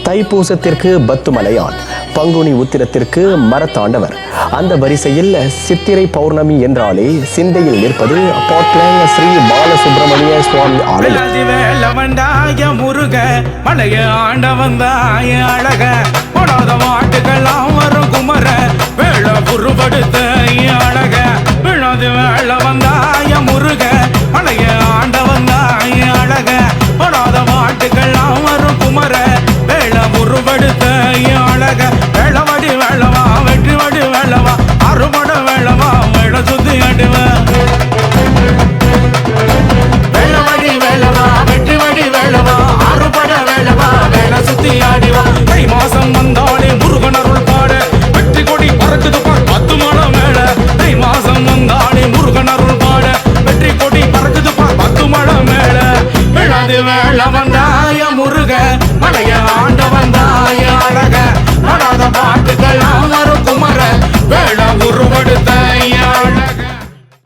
தைப்பூசத்திற்கு பத்துமலையான், பங்குனி உத்திரத்திற்கு மரத்தாண்டவர். அந்த வரிசையில் சித்திரை பௌர்ணமி என்றாலே சிந்தையில் நிற்பது போர்ட்லேண்ட் ஸ்ரீ பாலசுப்ரமணிய சுவாமி ஆலயம். முருக மலைய ஆண்டவந்தாய அழக போடாத மாட்டுக்கெல்லாம் வரும் குமர வேள புருபடுத்த அழக விழாது வேள